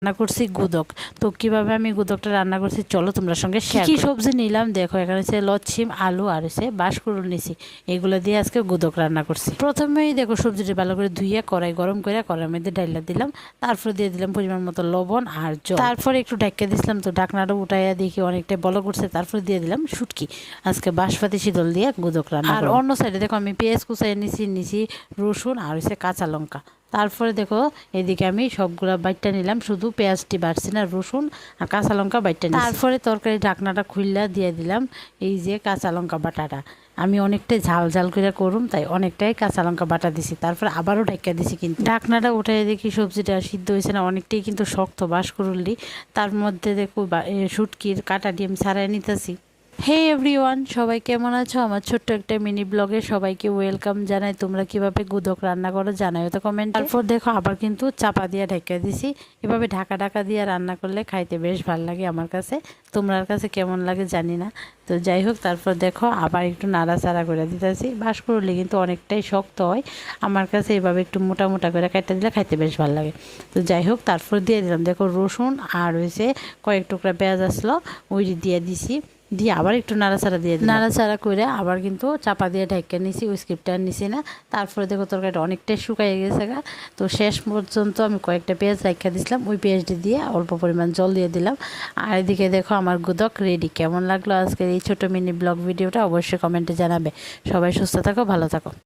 রান্না করছি গুদক। তো কিভাবে আমি গুদকটা রান্না করছি চলো তোমরা সঙ্গে শেয়ার করি। কি সবজি নিলাম দেখো, এখানে হচ্ছে লচ্ছিম, আলু আর হচ্ছে বাঁশকুড়ুল নিছি। এগুলো দিয়ে আজকে গুদক রান্না করছি। প্রথমেই দেখো সবজিটা ভালো করে ধুইয়া কড়াই গরম করে কড়াইয়ের মধ্যে ডাইলা দিলাম, তারপর দিয়ে দিলাম পরিমাণ মতো লবণ আর জল, তারপরে একটু ঢাকা দিছিলাম। তো ঢাকনাটা উঠাইয়া দেখি অনেকটাই বলো করছে, তারপর দিয়ে দিলাম শুটকি। আজকে বাঁশপাতি শীতল দিয়ে গুদক রান্না। আর অন্য সাইডে দেখো আমি পেঁয়াজ কুচাই নিছি রসুন আর হচ্ছে কাঁচা লঙ্কা। তারপরে দেখো এদিকে আমি সবগুলা বাইটটা নিলাম, শুধু পেঁয়াজটি বাড়ছি না, রসুন আর কাঁচা লঙ্কা বাইটটা নিলাম। তারপরে তরকারি ঢাকনাটা খুললা দিয়ে দিলাম এই যে কাঁচা লঙ্কা বাটাটা। আমি অনেকটাই ঝাল ঝাল করে করুম, তাই অনেকটাই কাঁচা লঙ্কা বাটা দিছি। তারপরে আবারও ঢাকা দিছি, কিন্তু ঢাকনাটা উঠে দেখি সবজিটা সিদ্ধ হয়েছে না, অনেকটাই কিন্তু শক্ত বাস করলি। তার মধ্যে দেখো শুটকির কাঁটাটি আমি ছাড়াই নিতেছি। হে এভরিওয়ান, সবাই কেমন আছো? আমার ছোট্ট একটা মিনি ব্লগে সবাইকে ওয়েলকাম জানাই। তোমরা কিভাবে গুদক রান্না করো জানাই তো কমেন্ট। তারপর দেখো আবার কিন্তু চাপা দিয়ে ঢেকে দিছি। এভাবে ঢাকা ঢাকা দিয়ে রান্না করলে খাইতে বেশ ভালো লাগে আমার কাছে। তোমার কাছে কেমন লাগে জানি না। তো যাই হোক, তারপর দেখো আবার একটু নাড়াচাড়া করে দিতেছি। বাস করলে কিন্তু অনেকটাই শক্ত হয়, আমার কাছে এভাবে একটু মোটা মোটা করে কাটতে দিলে খাইতে বেশ ভালো লাগে। তো যাই হোক, তারপর দিয়ে দিলাম দেখো রসুন আর হয়েছে কয়েক টুকরা পেঁয়াজ আসলো, ওই দিয়ে দিছি। দিয়ে আবার একটু নাড়াচাড়া দিয়ে নাড়াচাড়া করে আবার কিন্তু চাপা দিয়ে ঢেকে নিছি, ওই স্ক্রিপ্টটা নিছি না। তারপরে দেখো তরকারিটা অনেকটাই শুকাই গেছে গা। তো শেষ পর্যন্ত আমি কয়েকটা পেঁয়াজ রাখা দিয়েছিলাম, ওই পেঁয়াজটি দিয়ে অল্প পরিমাণ জল দিয়ে দিলাম। আর এদিকে দেখো আমার গুদক রেডি। কেমন লাগলো আজকের এই ছোটো মিনি ব্লগ ভিডিওটা অবশ্যই কমেন্টে জানাবে। সবাই সুস্থ থাকো, ভালো থাকো।